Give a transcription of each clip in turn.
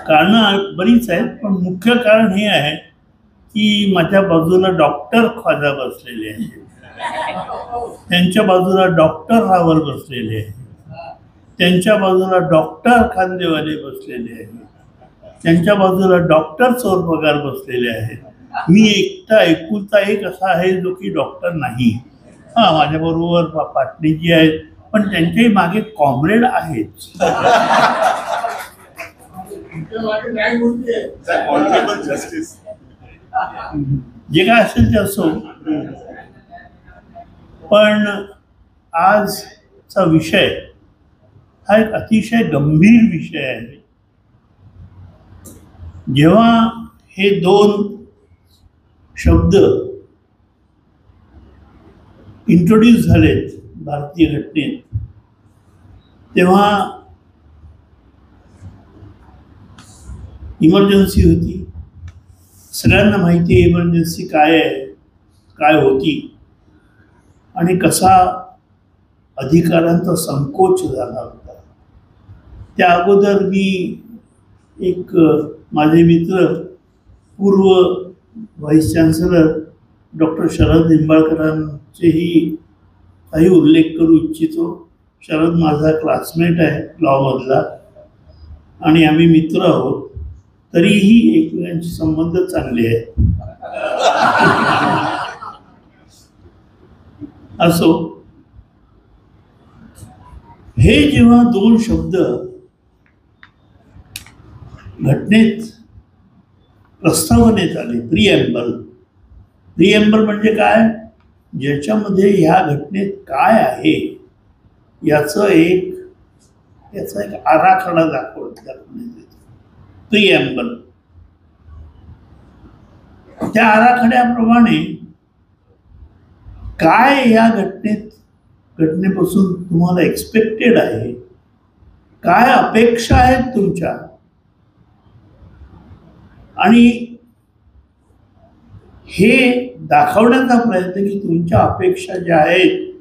कारणं बरीच आहेत, पण मुख्य कारण हे आहे की माझ्या बाजूला डॉक्टर ख्वाजा बसलेले आहेत, त्यांच्या बाजूला डॉक्टर रावल बसलेले आहेत, त्यांच्या बाजूला डॉक्टर खांदेवाले बसलेले आहेत, त्यांच्या बाजूला डॉक्टर चोरपगार बसलेले आहेत. मी एकटा एकुलता एक असा आहे जो की डॉक्टर नाही. हा, माझ्याबरोबर पाटणीजी आहेत, पण त्यांच्याही मागे कॉम्रेड आहेत. जे काय असेल ते असो, पण आजचा विषय हा एक अतिशय गंभीर विषय आहे. जेव्हा हे दोन शब्द इंट्रोड्यूस झालेत भारतीय घटनेत, तेव्हा इमर्जन्सी होती. सगळ्यांना माहिती आहे इमर्जन्सी काय आहे, काय होती आणि कसा अधिकारांचा संकोच झाला होता. त्या अगोदर मी एक माझे मित्र पूर्व व्हाईस चान्सलर डॉक्टर शरद निंबाळकरांचेही काही उल्लेख करू इच्छितो. शरद माझा क्लासमेट आहे लॉमधला आणि आम्ही मित्र आहोत, तरीही एकमेकांचे संबंध चांगले आहेत. असो, हे जेव्हा दोन शब्द घटनेत प्रस्तावनेत आले, प्रिएम्बल म्हणजे काय, ज्याच्यामध्ये ह्या घटनेत काय आहे याचा एक आराखडा दाखवण्यात येतो. प्रिएम्बल, त्या आराखड्याप्रमाणे काय या घटनेपासून तुम्हाला एक्सपेक्टेड आहे, काय अपेक्षा आहेत तुमच्या, आणि हे दाखवण्याचा प्रयत्न की तुमच्या अपेक्षा ज्या आहेत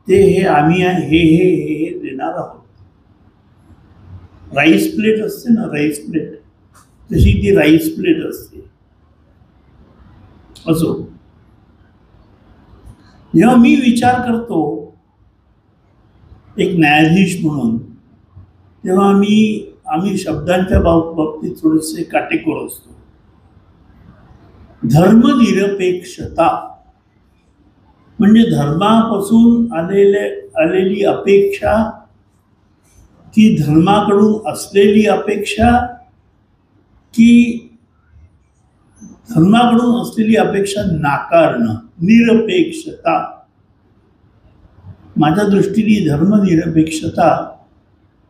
ते हे आम्ही हे देणार आहोत. राईस प्लेट असते ना, राईस प्लेट, तशी ती राईस प्लेट असते. असो, जेव्हा मी विचार करतो एक न्यायाधीश म्हणून, तेव्हा आम्ही शब्दांच्या बाबतीत थोडेसे काटेकोर असतो. धर्मनिरपेक्षता म्हणजे धर्मापासून आलेली अपेक्षा की धर्माकडून असलेली अपेक्षा की धर्माकडून असलेली अपेक्षा नाकारणं. निरपेक्षता, माझ्या दृष्टीने धर्मनिरपेक्षता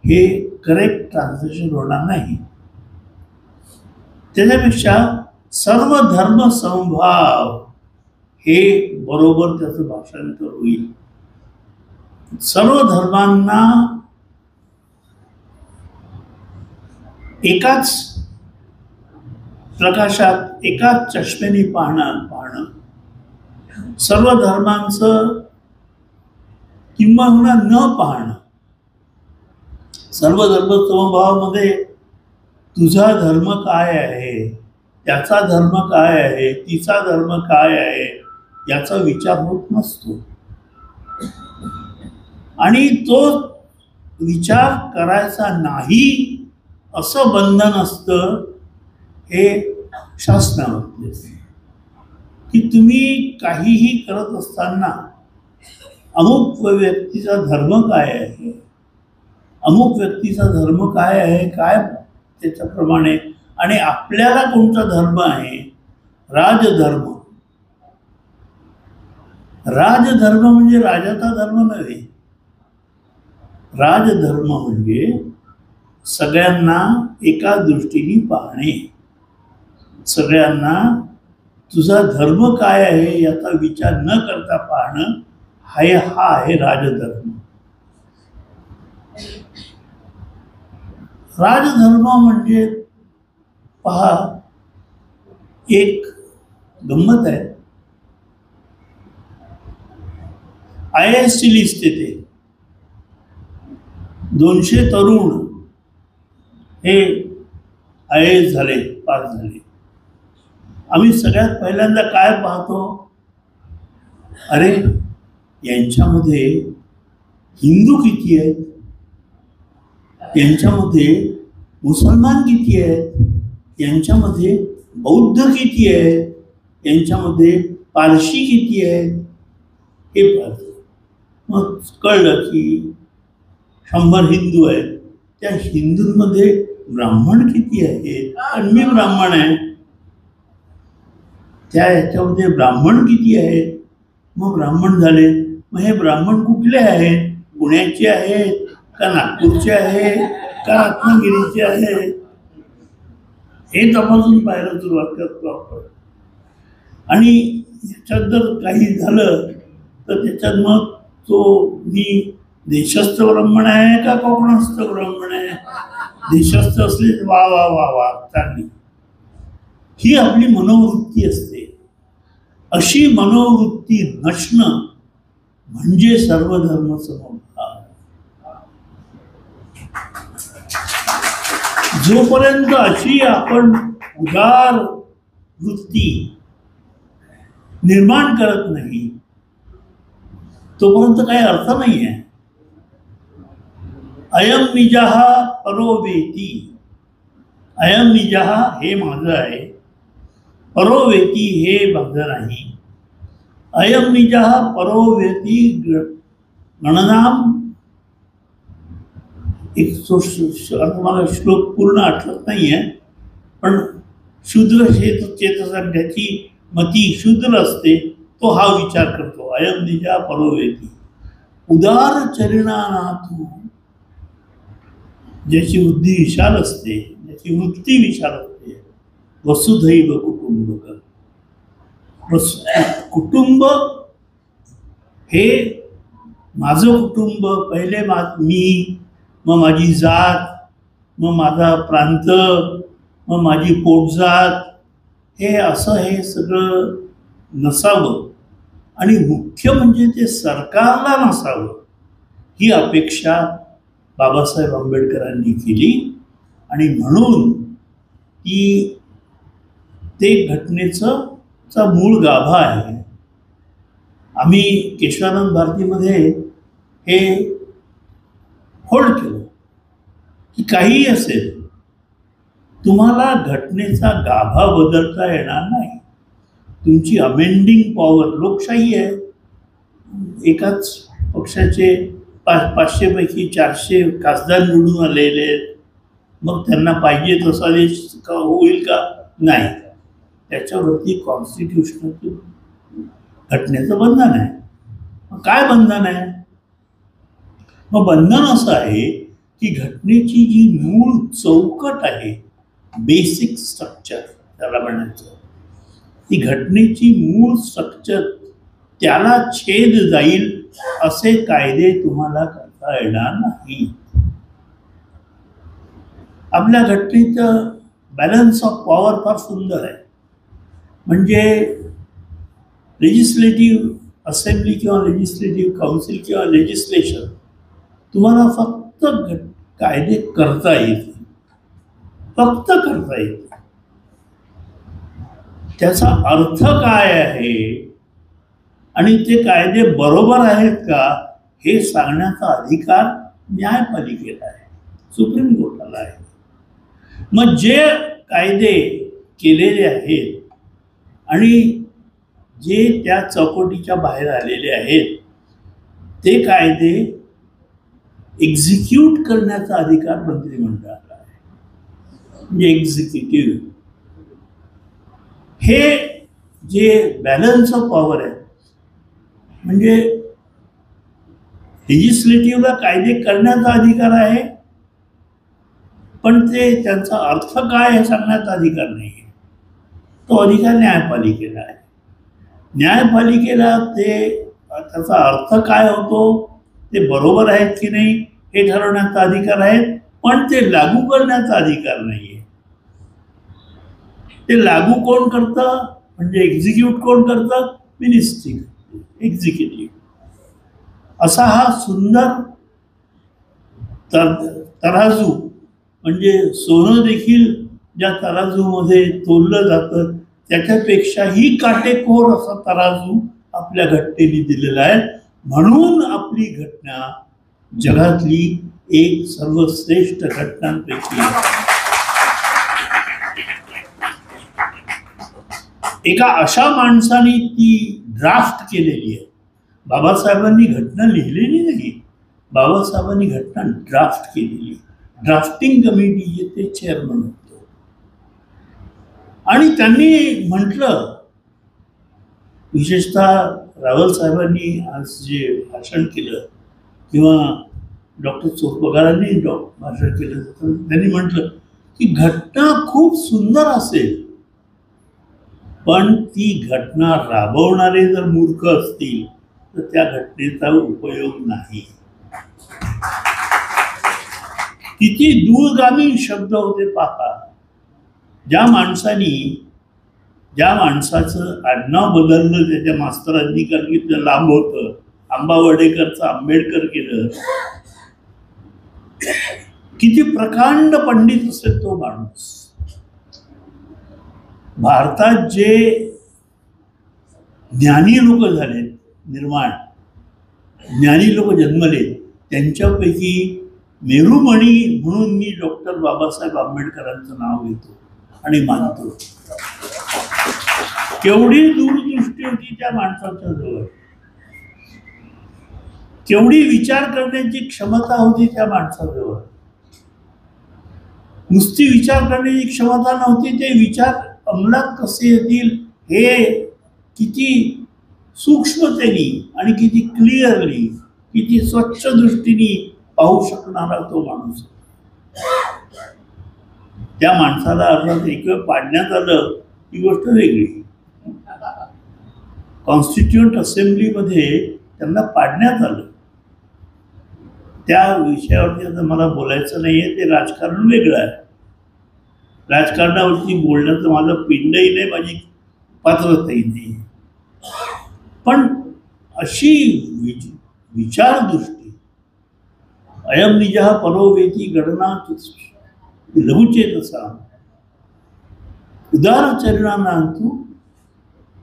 हे करेक्ट ट्रान्सलेशन होणार नाही. त्याच्यापेक्षा सर्व धर्म समभाव हे बरोबर त्याचं भाषांतर होईल. सर्व धर्मांना एकाच प्रकाशात, एकाच चष्म्याने पाहणं, सर्व धर्मांचं किंबहुना न पाहणं. सर्व धर्म समभावामध्ये तुझा धर्म काय आहे, त्याचा धर्म काय आहे, तिचा धर्म काय आहे याचा विचार होत नसतो. आणि तो विचार करायचा नाही असं बंधन असतं हे शासनावरती असतं की तुम्ही काहीही करत असताना अमुक व्यक्तीचा धर्म काय आहे, अमुक व्यक्तीचा धर्म काय आहे, काय त्याच्याप्रमाणे, आणि आपल्याला कोणता धर्म आहे. राजधर्म म्हणजे राजाचा धर्म नव्हे. राजधर्म म्हणजे सगळ्यांना एका दृष्टीने पाहणे, सगळ्यांना तुझा धर्म काय आहे याचा विचार न करता पाहणं, हा आहे राजधर्म. राजधर्म म्हणजे पहा, एक गंमत आहे. IAS ची लिस्ट येते, 200 तरुण हे IAS झाले, पास झाले. आम्ही सगळ्यात पहिल्यांदा काय पाहतो, अरे यांच्यामध्ये हिंदू किती आहेत, यांच्यामध्ये मुसलमान किती आहेत, यांच्यामध्ये बौद्ध किती आहेत, यांच्यामध्ये पारशी किती आहेत, हे पाहतो. मग कळलं की 100 हिंदू आहेत, त्या हिंदूंमध्ये ब्राह्मण किती आहेत, आणि मी ब्राह्मण आहे, त्या याच्यामध्ये ब्राह्मण किती आहेत. मग ब्राह्मण झाले, मग हे ब्राह्मण कुठले आहेत, पुण्याचे आहेत का नागपूरचे आहेत का रत्नागिरीचे आहेत, हे तपासून पाहायला सुरुवात करतो आपण. आणि ह्याच्यात जर काही झालं तर त्याच्यात मग तो मी देशस्थ ब्राह्मण आहे का कोकणस्थ ब्राह्मण आहे. देशस्थ असले वा वा वा वा चांगली, ही आपली मनोवृत्ती असते. अशी मनोवृत्ती नसणं म्हणजे सर्वधर्म समभाव. जोपर्यंत अशी आपण उदार वृत्ती निर्माण करत नाही तोपर्यंत काही अर्थ नाही आहे. अयम निजः परो वेती, अयम निजः हे माझं आहे, परो वेती हे माझं नाही. अयम निजः परो वेती गणनाम, एक मला श्लोक पूर्ण आठवत नाही आहे, पण शूद्र चेतसाध्याची मती शूद्र असते, तो हा विचार करतो. अयम निजः परो वेती, उदार चरिणानातू, ज्याची बुद्धी विशाल असते, ज्याची वृत्ती विशाल असते. वसुधैव कुटुंबकम्, कुटुंब हे माझं कुटुंब, पहिले मी, मग माझी जात, मग माझा प्रांत, मग माझी पोटजात, हे असं हे सगळं नसावं. आणि मुख्य म्हणजे ते सरकारला नसावं, ही अपेक्षा बाबासाहेब आंबेडकरांनी केली. आणि म्हणून की ते घटनेचा मूळ गाभा आहे. आम्ही केशवानंद भारतीमध्ये हे होल्ड केलं की काहीही असेल, तुम्हाला घटनेचा गाभा बदलता येणार नाही. तुमची अमेंडिंग पॉवर, लोकशाही आहे, एकाच पक्षाचे 500 पैकी 400 खासदार निवडून आलेले आहेत, मग त्यांना पाहिजे तसा देश होईल का, नाही. त्याच्यावरती कॉन्स्टिट्यूशनल घटनेचं बंधन आहे. मग काय बंधन आहे, मग बंधन असं आहे की घटनेची जी मूळ चौकट आहे, बेसिक स्ट्रक्चर त्याला म्हणायचं, ती घटनेची मूळ स्ट्रक्चर, त्याला छेद जाईल असे कायदे तुम्हाला करता येणार नाही. आपल्या घटनेचं बॅलन्स ऑफ पॉवर फार सुंदर आहे. म्हणजे लेजिस्लेटिव्ह असेंब्ली किंवा लेजिस्लेटिव्ह काउन्सिल किंवा लेजिस्लेशन तुम्हाला फक्त कायदे करता येतील, फक्त करता येतील. त्याचा अर्थ काय आहे आणि ते कायदे बरोबर आहेत का हे सांगण्याचा अधिकार न्यायपालिकेला आहे, सुप्रीम कोर्टाला आहे. मग जे कायदे केलेले आहेत आणि जे त्या चौकटीच्या बाहेर आलेले आहेत, ते कायदे एक्झिक्यूट करण्याचा अधिकार मंत्रिमंडळाला आहे. म्हणजे एक्झिक्युटिव्ह हे जे बॅलन्स ऑफ पॉवर आहे, म्हणजे लेजिस्लेटिव्हला कायदे करण्याचा अधिकार आहे, पण ते त्यांचा अर्थ काय हे सांगण्याचा अधिकार नाही आहे. तो अधिकार न्यायपालिकेला आहे. न्यायपालिकेला त्याचा अर्थ काय होतो, ते बरोबर आहेत की नाही हे ठरवण्याचा अधिकार आहे, पण ते लागू करण्याचा अधिकार नाही आहे. ते लागू कोण करतं, म्हणजे एक्झिक्यूट कोण करतं, मिनिस्ट्री, एक्झिक्युटिव्ह. असा हा सुंदर तराजू, म्हणजे सोनं देखील ज्या तराजूमध्ये तोललं जातं त्याच्यापेक्षाही काटेकोर असा तराजू आपल्या घटनेने दिलेला आहे. म्हणून आपली घटना जगातली एक सर्वश्रेष्ठ घटनांपैकी एका अशा माणसाने ती ड्राफ्ट केलेली आहे. बाबासाहेबांनी घटना लिहिलेली नाही, बाबासाहेबांनी घटना ड्राफ्ट केलेली. ड्राफ्टिंग कमिटीचे ते चेअरमन होते आणि त्यांनी म्हटलं, विशेषतः रावल साहेबांनी आज जे भाषण केलं किंवा डॉक्टर चोरपगारांनी भाषण केलं, त्यांनी म्हटलं की घटना खूप सुंदर असेल पण ती घटना राबवणारे जर मूर्ख असतील तर त्या घटनेचा उपयोग नाही. किती दूरगामी शब्द होते पहा. ज्या माणसाचं आडनाव बदललं त्याच्या मास्तरांनी, कारण की ते लांब होतं, आंबावडेकरचं आंबेडकर केलं. किती प्रकांड पंडित असेल तो माणूस. भारतात जे ज्ञानी लोक झाले निर्माण, ज्ञानी लोक जन्मले, त्यांच्यापैकी मेरुमणी म्हणून मी डॉक्टर बाबासाहेब आंबेडकरांचं नाव घेतो आणि मानतो. केवढी दूरदृष्टी होती त्या माणसाच्या जवळ, केवढी विचार करण्याची क्षमता होती त्या माणसाजवळ. नुसती विचार करण्याची क्षमता नव्हती, ते विचार अंमलात कसे येतील हे किती सूक्ष्मतेने आणि किती क्लिअरली, किती स्वच्छ दृष्टीने पाहू शकणारा तो माणूस. त्या माणसाला अर्थात एक वेळ पाडण्यात आलं ही गोष्ट वेगळी. कॉन्स्टिट्यूएंट असेंब्लीमध्ये त्यांना पाडण्यात आलं. त्या विषयावरती आता मला बोलायचं नाहीये, ते राजकारण वेगळं आहे. राजकारणावरती बोलण्याचं माझं पिंडही नाही, माझी पात्रताही नाही. पण अशी विचारदृष्टी, अयम निजः परो वेती गणना लघुचेतसा उदारचरणांतू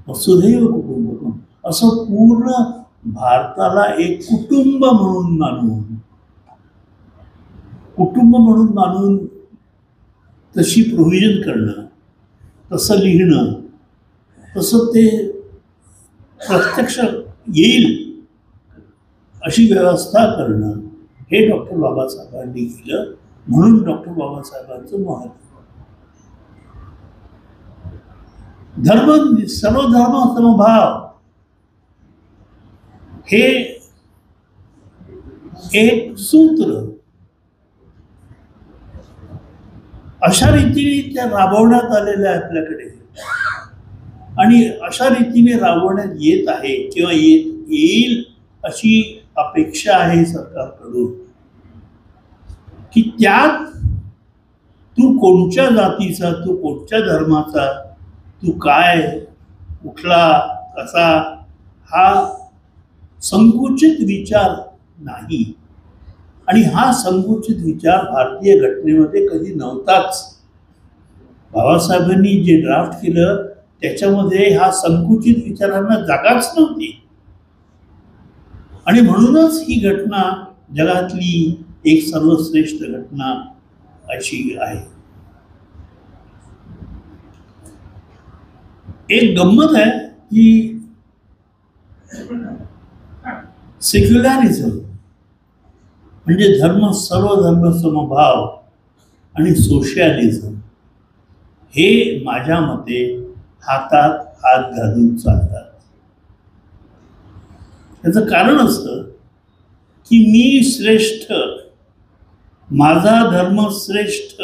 वसुधैव कुटुंबकम, असं पूर्ण भारताला एक कुटुंब म्हणून मानून तशी प्रोव्हिजन करणं, तसं लिहिणं, तसं ते प्रत्यक्ष येईल अशी व्यवस्था करणं, हे डॉक्टर बाबासाहेबांनी केलं. म्हणून डॉक्टर बाबासाहेबांचं महत्व. सर्वधर्म समभाव हे एक सूत्र अशा रीतीने त्या राबवण्यात आलेल्या आहे आपल्याकडे, आणि अशा रीतीने राबवण्यात येत आहे किंवा येईल अशी अपेक्षा आहे सरकारकडून, की त्यात तू कोणत्या जातीचा, तू कोणत्या धर्माचा, तू काय, कुठला, कसा, हा संकुचित विचार नाही. आणि हा संकुचित विचार भारतीय घटनेमध्ये कधी नव्हताच. बाबासाहेबांनी जे ड्राफ्ट केलं त्याच्यामध्ये हा संकुचित विचारांना जागाच नव्हती. आणि म्हणूनच ही घटना जगातली एक सर्वश्रेष्ठ घटना अशी आहे. एक गंमत आहे की सेक्युलरिझम म्हणजे सर्वधर्म समभाव आणि सोशलिझम हे माझ्या मते हातात हात घालून चालतात. त्याचं कारण असं की मी श्रेष्ठ, माझा धर्म श्रेष्ठ,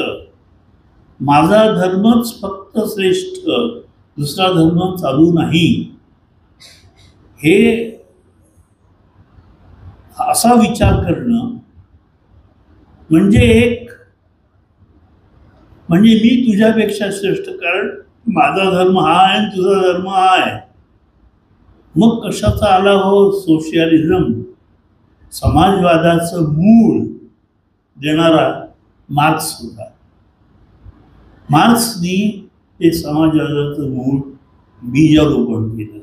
माझा धर्मच फक्त श्रेष्ठ, दुसरा धर्म चालू नाही, हे असा विचार करणं म्हणजे मी तुझ्यापेक्षा श्रेष्ठ, कारण माझा धर्म हा आहे आणि तुझा धर्म हा आहे. मग कशाचा आला हो सोशलिझम, समाजवादाचं मूळ देणारा मार्क्स होता. मार्क्सनी ते समाजवादाचं मूळ बीजारोपण केलं.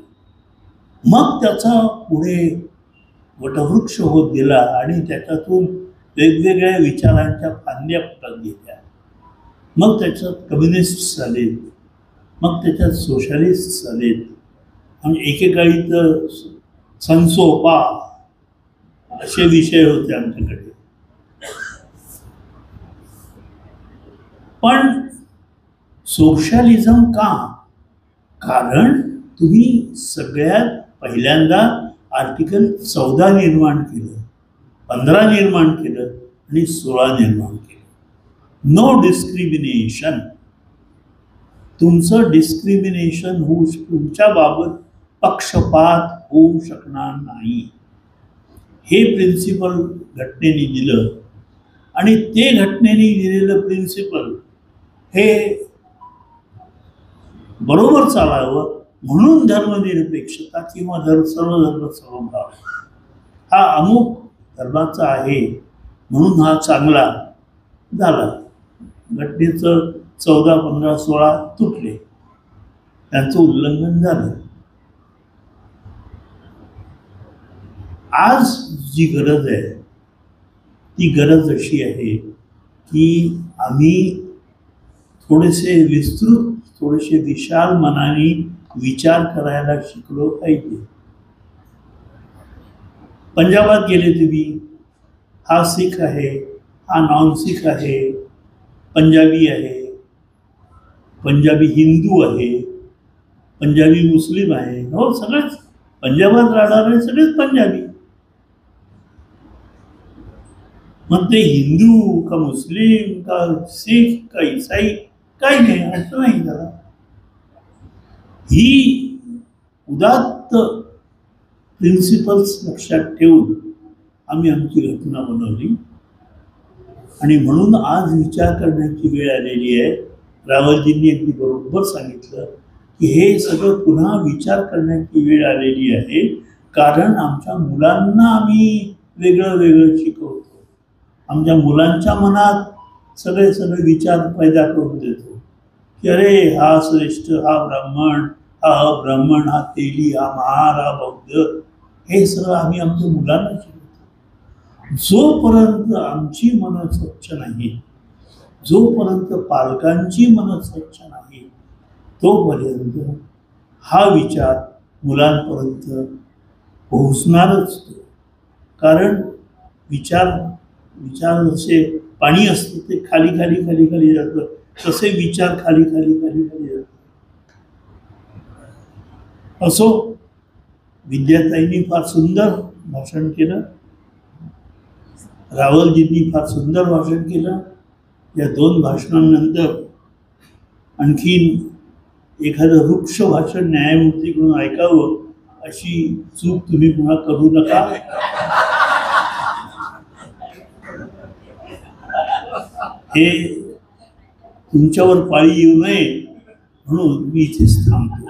मग त्याचा पुढे वटवृक्ष होत गेला आणि त्याच्यातून वेगवेगळ्या विचारांच्या फांद्या फुटत गेल्या. मग त्याच्यात कम्युनिस्ट झालेत, मग त्याच्यात सोशलिस्ट झालेत आणि एकेकाळी तर संसोपा असे विषय होते आमच्याकडे. पण सोशलिझम का? कारण तुम्ही सगळ्यात पहिल्यांदा आर्टिकल 14 निर्माण केलं, 15 निर्माण केलं आणि 16 निर्माण केलं. No discrimination. तुमचं डिस्क्रिमिनेशन होऊ, तुमच्या बाबत पक्षपात होऊ शकणार नाही, हे प्रिन्सिपल घटनेने दिलं. आणि ते घटनेने दिलेलं प्रिन्सिपल हे बरोबर चालावं म्हणून धर्मनिरपेक्षता किंवा सर्व धर्म समभाव हा अमुक धर्माचा आहे म्हणून हा चांगला झाला. घटनेचं 14, 15, 16 तुटले, त्यांचं उल्लंघन झालं. आज जी गरज आहे ती गरज अशी आहे की आम्ही थोडेसे विस्तृत, थोडेसे विशाल मनाने विचार करायला शिकलो पाहिजे. पंजाबात गेले तुम्ही, हा सिख आहे, हा नॉन सिख आहे, पंजाबी आहे, पंजाबी हिंदू आहे, पंजाबी मुस्लिम आहे. हो, सगळेच पंजाबात राहणारे सगळेच पंजाबी. मग ते हिंदू का मुस्लिम का सिख का ईसाई काही नाही, असं नाही झाला. ही उदात्त प्रिन्सिपल्स लक्षात ठेवून आम्ही आमची घटना बनवली. आणि म्हणून आज विचार करण्याची वेळ आलेली आहे. रावलजींनी अगदी बरोबर सांगितलं की हे सगळं पुन्हा विचार करण्याची वेळ आलेली आहे. कारण आमच्या मुलांना आम्ही वेगळं वेगळं शिकवतो, आमच्या मुलांच्या मनात सगळे विचार पैदा करून देतो की अरे हा श्रेष्ठ, हा ब्राह्मण, हा अब्राह्मण, हा तेली, हा महार, हा बौद्ध. हे सगळं आम्ही आमच्या मुलांना शिकवतो. जोपर्यंत आमची मनं स्वच्छ नाही, जोपर्यंत पालकांची मनं स्वच्छ नाही, तोपर्यंत हा विचार मुलांपर्यंत पोहोचणारच. कारण विचार जसे पाणी असतं ते खाली खाली खाली खाली जातं, तसे विचार खाली खाली खाली खाली जातात. असो, विद्याताईंनी फार सुंदर भाषण केलं, रावलजींनी फार सुंदर भाषण केलं. या 2 भाषणांनंतर आणखीन एखादं वृक्ष भाषण न्यायमूर्तीकडून ऐकावं अशी चूक तुम्ही पुन्हा करू नका. हे तुमच्यावर पाळी येऊ नये म्हणून मी इथेच थांबतो.